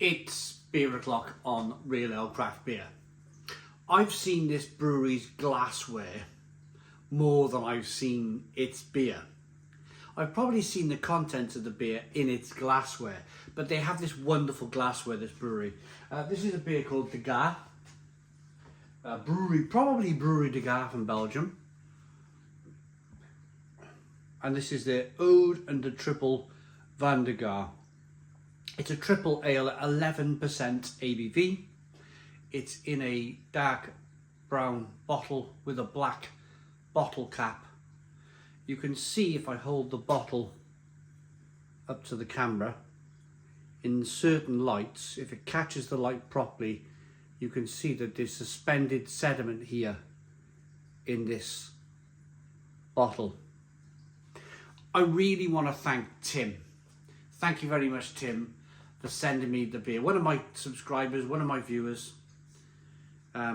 It's beer o'clock on Real Ale Craft Beer. I've seen this brewery's glassware more than I've seen its beer. I've probably seen the contents of the beer in its glassware, but they have this wonderful glassware, this brewery. This is a beer called De Garre. Probably Brouwerij De Garre from Belgium. And this is the Ode AAN De Tripel van De Garre. It's a triple ale at 11% ABV. It's in a dark brown bottle with a black bottle cap. You can see, if I hold the bottle up to the camera, in certain lights, if it catches the light properly, you can see that there's suspended sediment here in this bottle. I really want to thank Tim. Thank you very much, Tim, for sending me the beer. One of my subscribers, one of my viewers,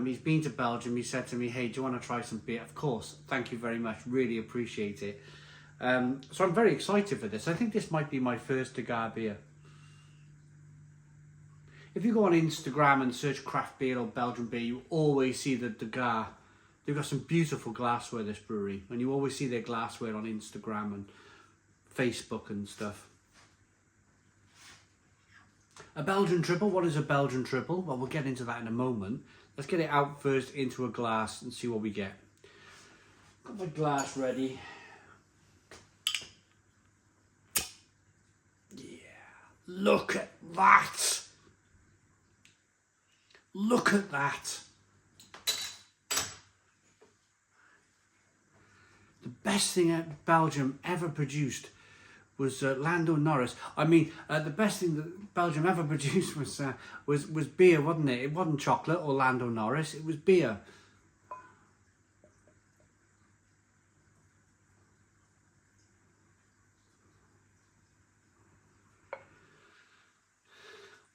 he's been to Belgium. He said to me, hey, do you want to try some beer? Of course. Thank you very much. Really appreciate it. So I'm very excited for this. I think this might be my first De Garre beer. If you go on Instagram and search craft beer or Belgian beer, you always see the De Garre. They've got some beautiful glassware, this brewery. And you always see their glassware on Instagram and Facebook and stuff. A Belgian triple. What is a Belgian triple? Well, we'll get into that in a moment. Let's get it out first into a glass and see what we get. Got my glass ready. Yeah, look at that. Look at that. The best thing that Belgium ever produced was Lando Norris. I mean, the best thing that Belgium ever produced was beer, wasn't it? It wasn't chocolate or Lando Norris. It was beer.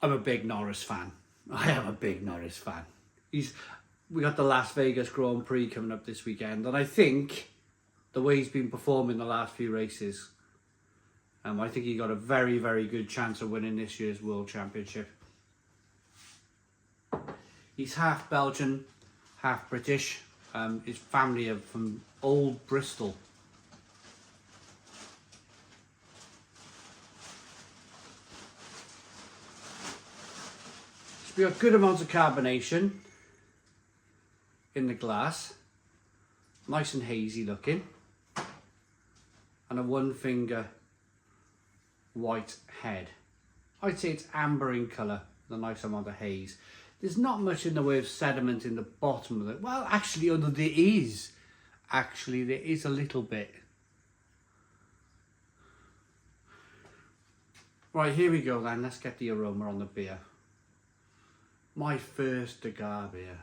I'm a big Norris fan. I am a big Norris fan. We got the Las Vegas Grand Prix coming up this weekend, and I think the way he's been performing the last few races, I think he got a very, very good chance of winning this year's World Championship. He's half Belgian, half British. His family are from Old Bristol. So we got good amounts of carbonation in the glass. Nice and hazy looking. And a one finger white head. I'd say it's amber in colour, with a nice amount of haze. There's not much in the way of sediment in the bottom of it. Well, actually, there is. Actually, there is a little bit. Right, here we go then. Let's get the aroma on the beer. My first De Garre beer.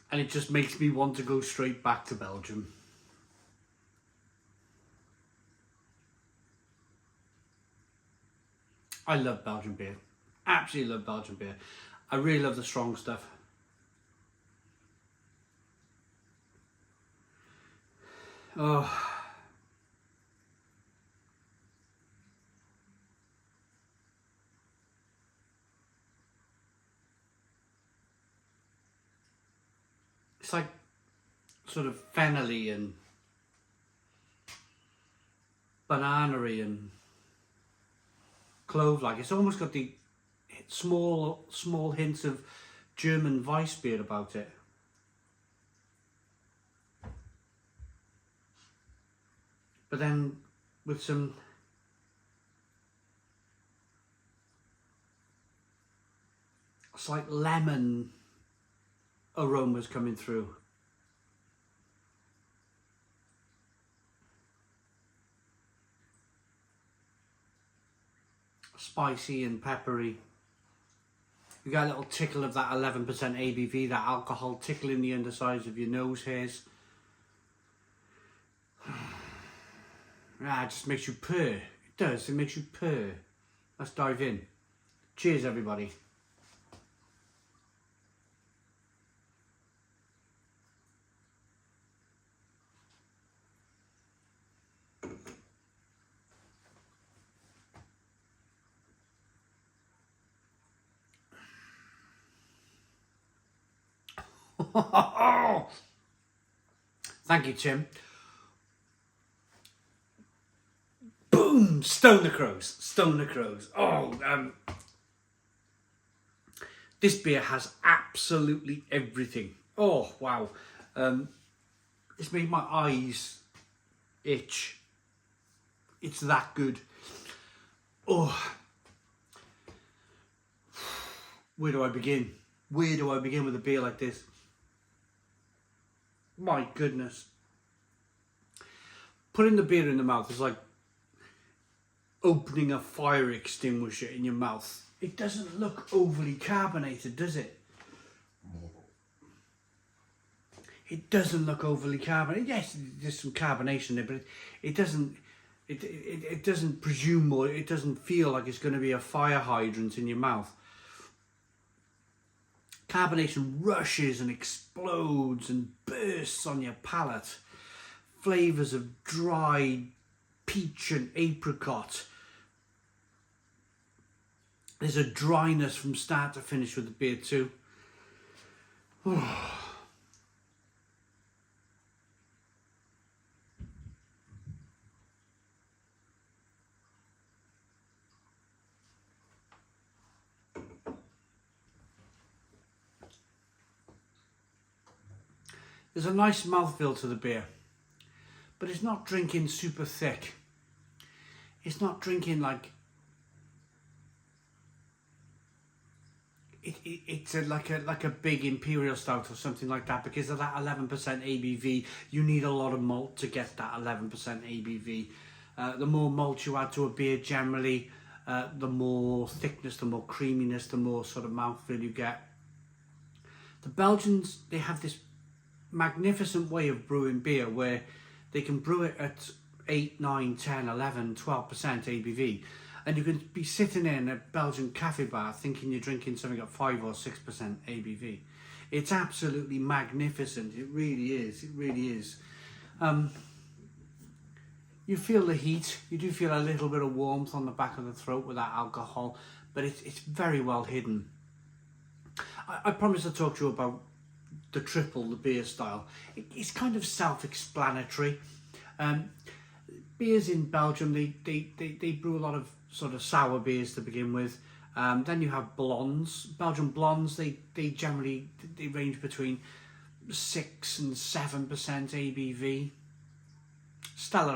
And it just makes me want to go straight back to Belgium. I love Belgian beer. Absolutely love Belgian beer. I really love the strong stuff. Oh. It's like sort of fennelly and banana-y and clove-like. It's almost got the small hints of German Weissbier about it. But then with some slight lemon aromas coming through. Spicy and peppery. You got a little tickle of that 11% ABV, that alcohol tickling the undersides of your nose hairs. It just makes you purr. It does, it makes you purr. Let's dive in. Cheers, everybody. Thank you, Tim. Boom! Stone the Crows. Stone the Crows. This beer has absolutely everything. Oh, wow. It's made my eyes itch. It's that good. Oh. Where do I begin? Where do I begin with a beer like this? My goodness. Putting the beer in the mouth is like opening a fire extinguisher in your mouth. It doesn't look overly carbonated, does it? It doesn't look overly carbonated. Yes, there's some carbonation there, but it doesn't. It doesn't presume more. It doesn't feel like it's going to be a fire hydrant in your mouth. Carbonation rushes and explodes and bursts on your palate. Flavours of dried peach and apricot. There's a dryness from start to finish with the beer too. There's a nice mouthfeel to the beer, but it's not drinking super thick. It's not drinking like it's like a big imperial stout or something like that. Because of that 11% ABV, you need a lot of malt to get that 11% ABV. The more malt you add to a beer, generally, the more thickness, the more creaminess, the more sort of mouthfeel you get. The Belgians, they have this magnificent way of brewing beer where they can brew it at 8, 9, 10, 11, 12% ABV, and you can be sitting in a Belgian cafe bar thinking you're drinking something at 5 or 6% ABV. It's absolutely magnificent. It really is. It really is. You feel the heat. You do feel a little bit of warmth on the back of the throat with that alcohol, but it's very well hidden. I promised to talk to you about the Tripel, the beer style. It's kind of self-explanatory. Beers in Belgium, they brew a lot of sort of sour beers to begin with. Then you have blondes. Belgian blondes, they generally range between 6 and 7% ABV. Stella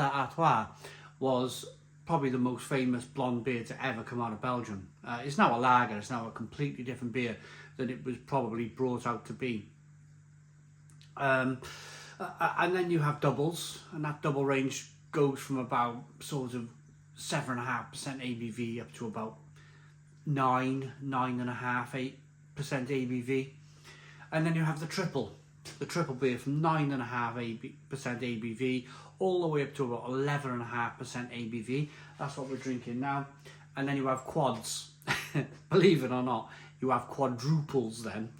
Artois was probably the most famous blonde beer to ever come out of Belgium. It's now a lager. It's now a completely different beer than it was probably brought out to be. And then you have doubles, and that double range goes from about sort of 7.5% ABV up to about 9.5%, 8% ABV. And then you have the triple beer from 9.5% ABV all the way up to about 11.5% ABV. That's what we're drinking now. And then you have quads. Believe it or not, you have quadruples then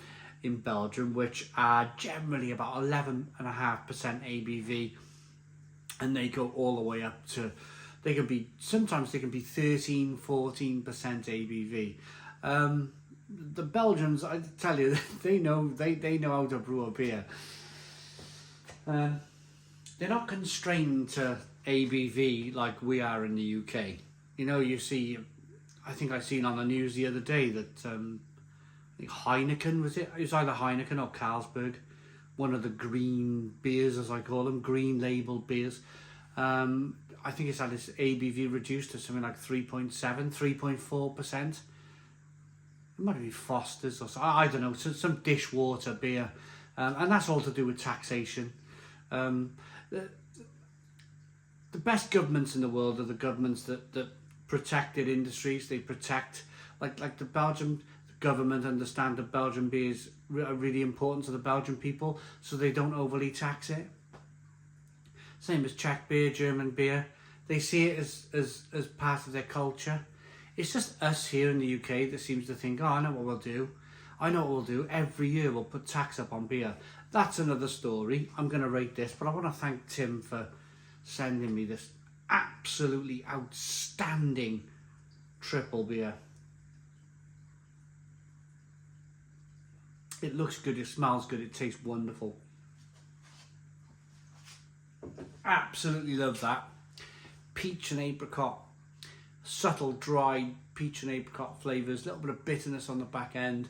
in Belgium, which are generally about 11.5% ABV, and they go all the way up to, sometimes they can be 13, 14% ABV. The Belgians, I tell you, they know how to brew a beer. They're not constrained to ABV like we are in the UK. You know, you see, I think I seen on the news the other day that I think Heineken, it was either Heineken or Carlsberg, one of the green beers, as I call them, green labelled beers. I think it's had its ABV reduced to something like 3.7, 3.4%. It might be Foster's or something, I don't know, some dishwater beer. And that's all to do with taxation. The best governments in the world are the governments that protect their industries. They protect, like the Belgian government understand that Belgian beers are really important to the Belgian people, so they don't overly tax it. Same as Czech beer, German beer. They see it as part of their culture. It's just us here in the UK that seems to think, oh, I know what we'll do. Every year we'll put tax up on beer. That's another story. I'm going to rate this, but I want to thank Tim for sending me this absolutely outstanding triple beer. It looks good, it smells good, it tastes wonderful. Absolutely love that. Peach and apricot, subtle dry peach and apricot flavours, a little bit of bitterness on the back end.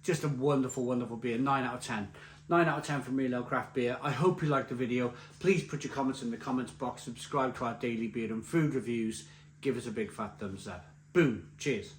Just a wonderful, wonderful beer. 9 out of 10. 9 out of 10 from Real Ale Craft Beer. I hope you liked the video. Please put your comments in the comments box. Subscribe to our daily beer and food reviews. Give us a big fat thumbs up. Boom. Cheers.